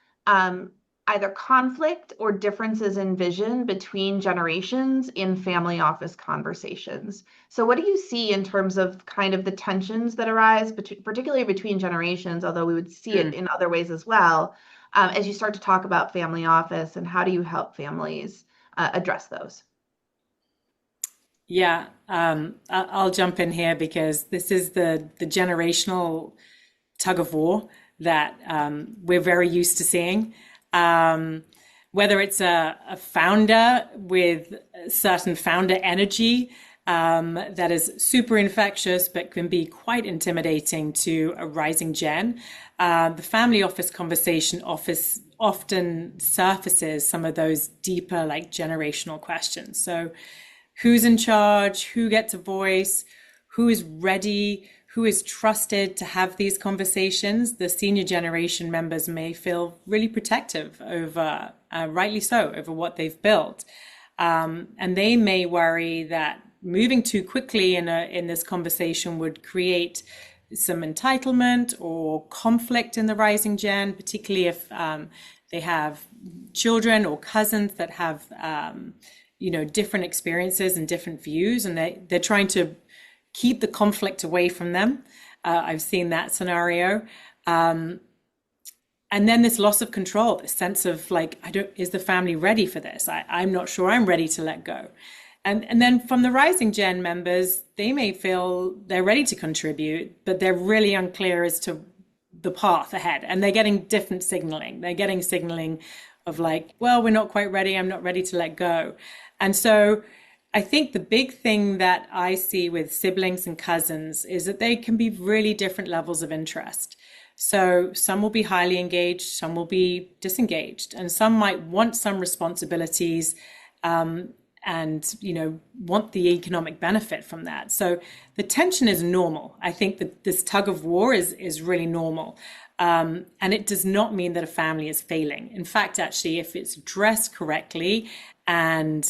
either conflict or differences in vision between generations in family office conversations. So what do you see in terms of kind of the tensions that arise, particularly between generations, although we would see it in other ways as well, as you start to talk about family office, and how do you help families address those? Yeah, I'll jump in here because this is the generational tug of war that we're very used to seeing. Whether it's a founder with certain founder energy that is super infectious but can be quite intimidating to a rising gen. The family office conversation often surfaces some of those deeper, like generational questions. So, who's in charge? Who gets a voice? Who is ready? Who is trusted to have these conversations? The senior generation members may feel really protective over, rightly so, over what they've built. And they may worry that moving too quickly in this conversation would create some entitlement or conflict in the rising gen, particularly if they have children or cousins that have different experiences and different views, and they're trying to keep the conflict away from them. I've seen that scenario. And then this loss of control, this sense of like, is the family ready for this? I'm not sure I'm ready to let go. And then from the rising gen members, they may feel they're ready to contribute, but they're really unclear as to the path ahead. And they're getting different signaling. They're getting signaling of like, well, we're not quite ready. I'm not ready to let go. And so I think the big thing that I see with siblings and cousins is that they can be really different levels of interest. So some will be highly engaged, some will be disengaged, and some might want some responsibilities and want the economic benefit from that. So the tension is normal. I think that this tug of war is really normal. And it does not mean that a family is failing. In fact, actually, if it's addressed correctly and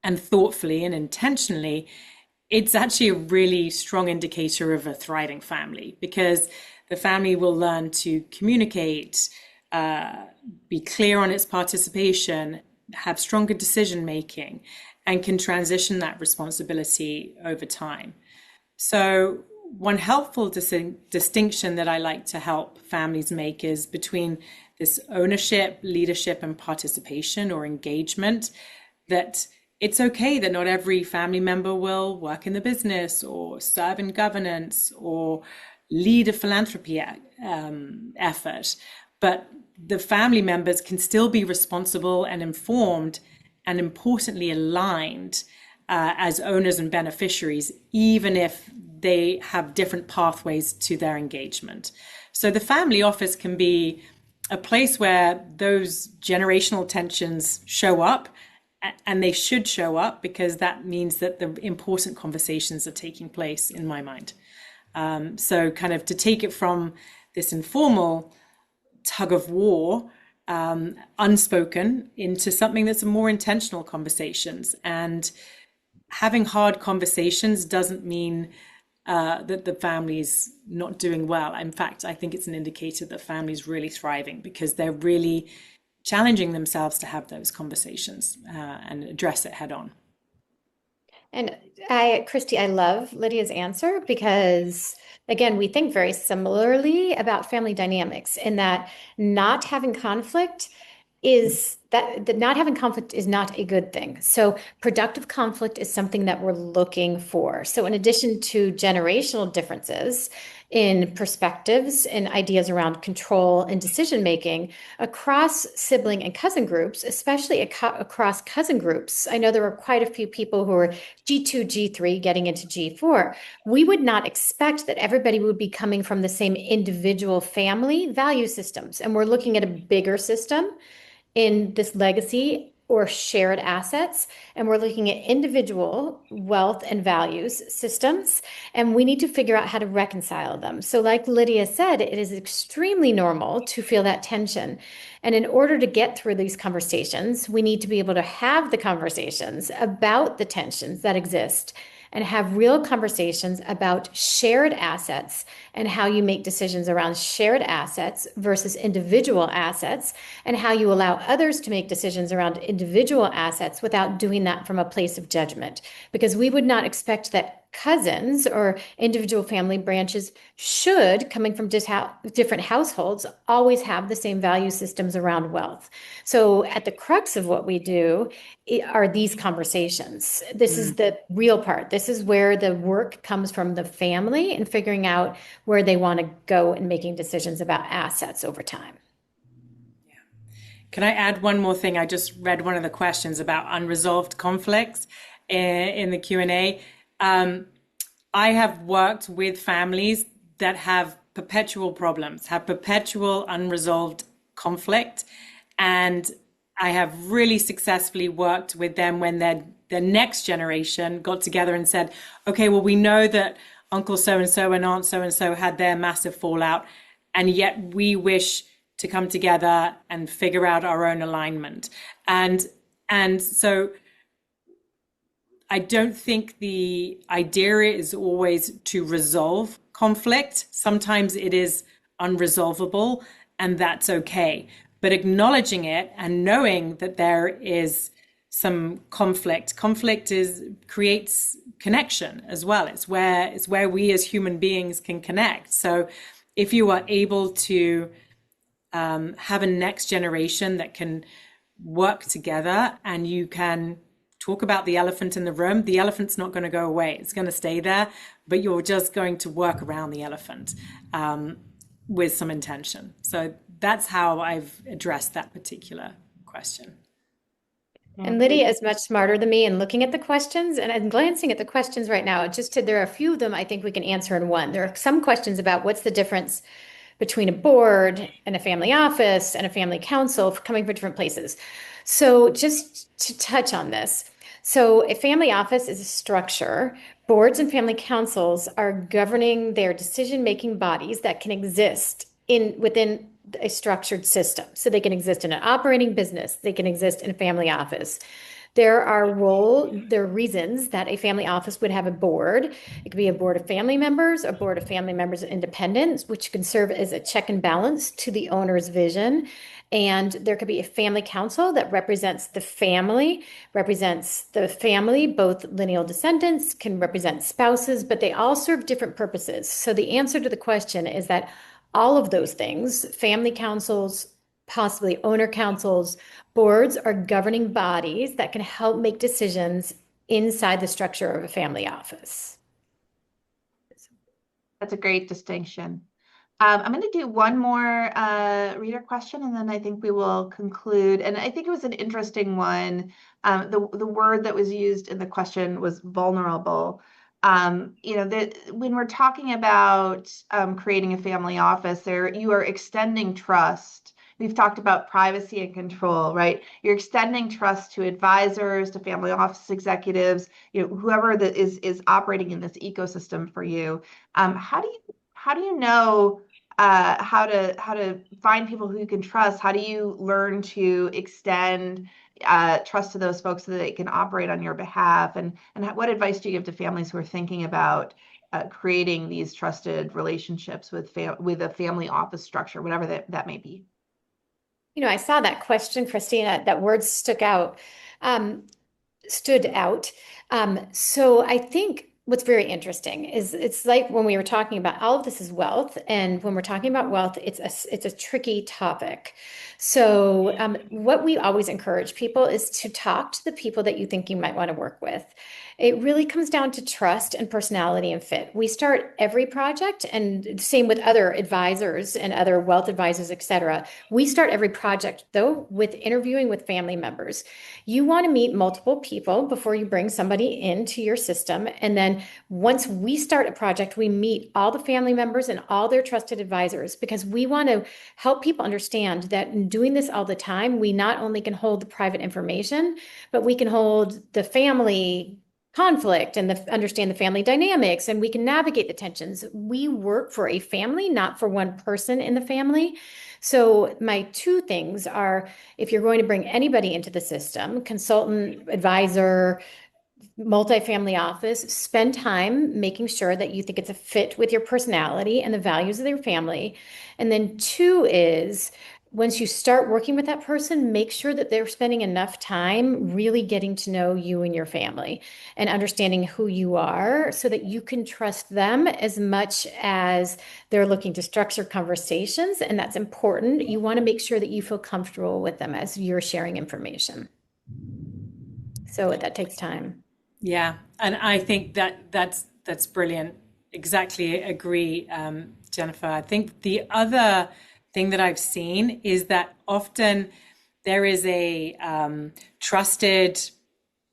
thoughtfully and intentionally, it's actually a really strong indicator of a thriving family, because the family will learn to communicate, be clear on its participation, have stronger decision making, and can transition that responsibility over time. So one helpful distinction that I like to help families make is between this ownership, leadership, and participation or engagement. That it's okay that not every family member will work in the business or serve in governance or lead a philanthropy effort, but the family members can still be responsible and informed and importantly aligned as owners and beneficiaries, even if they have different pathways to their engagement. So the family office can be a place where those generational tensions show up, and they should show up, because that means that the important conversations are taking place, in my mind. So kind of to take it from this informal tug of war, unspoken, into something that's a more intentional conversations. And having hard conversations doesn't mean that the family's not doing well. In fact, I think it's an indicator that family's really thriving, because they're really challenging themselves to have those conversations and address it head on. And Kristi, I love Lydia's answer because, again, we think very similarly about family dynamics, in that not having conflict is not having conflict is not a good thing. So productive conflict is something that we're looking for. So in addition to generational differences in perspectives and ideas around control and decision making across sibling and cousin groups, especially across cousin groups, I know there were quite a few people who were G2, G3 getting into G4. We would not expect that everybody would be coming from the same individual family value systems. And we're looking at a bigger system in this legacy or shared assets, and we're looking at individual wealth and values systems, and we need to figure out how to reconcile them. So like Lydia said, it is extremely normal to feel that tension. And in order to get through these conversations, we need to be able to have the conversations about the tensions that exist and have real conversations about shared assets and how you make decisions around shared assets versus individual assets, and how you allow others to make decisions around individual assets without doing that from a place of judgment. Because we would not expect that cousins or individual family branches should, coming from different households, always have the same value systems around wealth. So at the crux of what we do are these conversations. This is the real part. This is where the work comes from the family and figuring out where they want to go and making decisions about assets over time. Can I add one more thing? I just read one of the questions about unresolved conflicts in the Q&A. I have worked with families that have perpetual problems, have perpetual unresolved conflict, and I have really successfully worked with them when the next generation got together and said, okay, well, we know that Uncle so-and-so and Aunt so-and-so had their massive fallout, and yet we wish to come together and figure out our own alignment. And so I don't think the idea is always to resolve conflict. Sometimes it is unresolvable, and that's okay. But acknowledging it and knowing that there is some conflict creates connection as well. It's where we as human beings can connect. So if you are able to have a next generation that can work together and you can talk about the elephant in the room, the elephant's not going to go away. It's going to stay there, but you're just going to work around the elephant with some intention. So that's how I've addressed that particular question. And Lydia is much smarter than me in looking at the questions, and I'm glancing at the questions right now. There are a few of them I think we can answer in one. There are some questions about what's the difference between a board and a family office and a family council coming from different places. So just to touch on this. So a family office is a structure. Boards and family councils are governing their decision-making bodies that can exist within a structured system. So they can exist in an operating business. They can exist in a family office. There are reasons that a family office would have a board. It could be a board of family members, a board of family members and independents, which can serve as a check and balance to the owner's vision. And there could be a family council that represents the family, both lineal descendants, can represent spouses, but they all serve different purposes. So the answer to the question is that all of those things, family councils, possibly owner councils, boards, are governing bodies that can help make decisions inside the structure of a family office. That's a great distinction. I'm going to do one more reader question, and then I think we will conclude. And I think it was an interesting one. The word that was used in the question was vulnerable. When we're talking about creating a family office, you are extending trust. We've talked about privacy and control, right? You're extending trust to advisors, to family office executives, whoever that is operating in this ecosystem for you. How do you know how to find people who you can trust? How do you learn to extend trust to those folks so that they can operate on your behalf? And what advice do you give to families who are thinking about creating these trusted relationships with a family office structure, whatever that may be? I saw that question, Christina, that word stood out. So I think what's very interesting is it's like when we were talking about all of this is wealth, and when we're talking about wealth, it's a tricky topic. So what we always encourage people is to talk to the people that you think you might want to work with. It really comes down to trust and personality and fit. We start every project, and same with other advisors and other wealth advisors, et cetera. We start every project, though, with interviewing with family members. You want to meet multiple people before you bring somebody into your system. And then once we start a project, we meet all the family members and all their trusted advisors, because we want to help people understand that in doing this all the time, we not only can hold the private information, but we can hold the family conflict and understand the family dynamics, and we can navigate the tensions. We work for a family, not for one person in the family. So my two things are, if you're going to bring anybody into the system, consultant, advisor, multifamily office, spend time making sure that you think it's a fit with your personality and the values of your family. And then two is once you start working with that person, make sure that they're spending enough time really getting to know you and your family and understanding who you are so that you can trust them as much as they're looking to structure conversations. And that's important. You want to make sure that you feel comfortable with them as you're sharing information. So that takes time. Yeah, and I think that's brilliant. Exactly agree, Jennifer. I think the other thing that I've seen is that often there is a trusted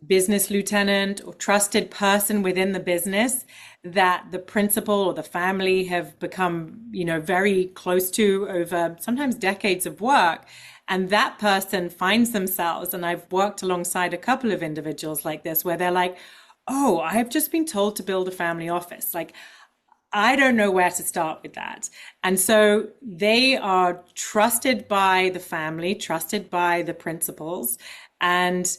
business lieutenant or trusted person within the business that the principal or the family have become, very close to over sometimes decades of work. And that person finds themselves, and I've worked alongside a couple of individuals like this, where they're like, oh, I've just been told to build a family office. Like, I don't know where to start with that. And so they are trusted by the family, trusted by the principals, and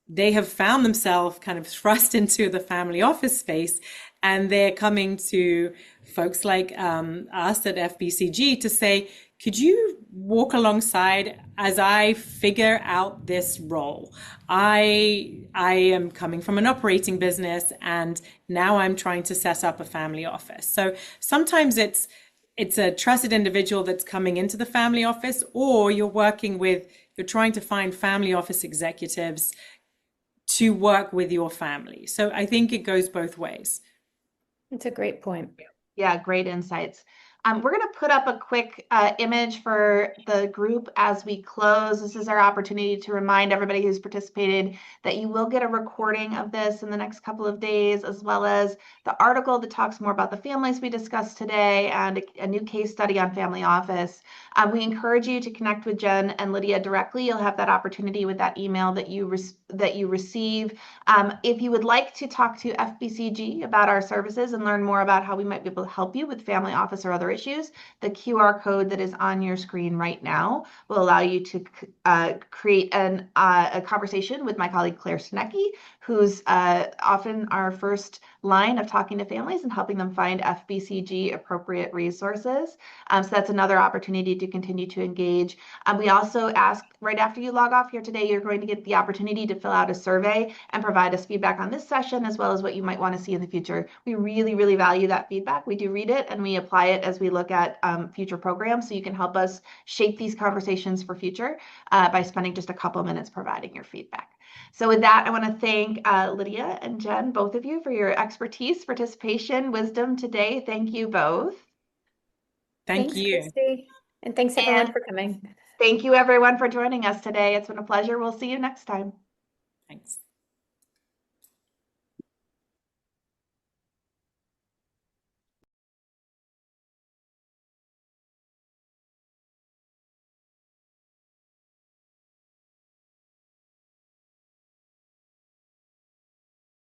they have found themselves kind of thrust into the family office space, and they're coming to folks like us at FBCG to say, could you walk alongside as I figure out this role? I am coming from an operating business, and now I'm trying to set up a family office. So sometimes it's a trusted individual that's coming into the family office, or you're trying to find family office executives to work with your family. So I think it goes both ways. That's a great point. Yeah, great insights. We're going to put up a quick image for the group as we close. This is our opportunity to remind everybody who's participated that you will get a recording of this in the next couple of days, as well as the article that talks more about the families we discussed today and a new case study on family office. We encourage you to connect with Jen and Lydia directly. You'll have that opportunity with that email that you receive. If you would like to talk to FBCG about our services and learn more about how we might be able to help you with family office or other issues, the QR code that is on your screen right now will allow you to create a conversation with my colleague Claire Snecki, who's often our first line of talking to families and helping them find FBCG appropriate resources. So that's another opportunity to continue to engage. We also ask right after you log off here today, you're going to get the opportunity to fill out a survey and provide us feedback on this session, as well as what you might want to see in the future. We really, really value that feedback. We do read it and we apply it as we look at future programs. So you can help us shape these conversations for future by spending just a couple of minutes providing your feedback. So with that, I want to thank Lydia and Jen, both of you, for your expertise, participation, wisdom today. Thank you both. Thank Thanks, you. Kristi. And thanks everyone And for coming. thank you everyone for joining us today. It's been a pleasure. We'll see you next time. Thanks.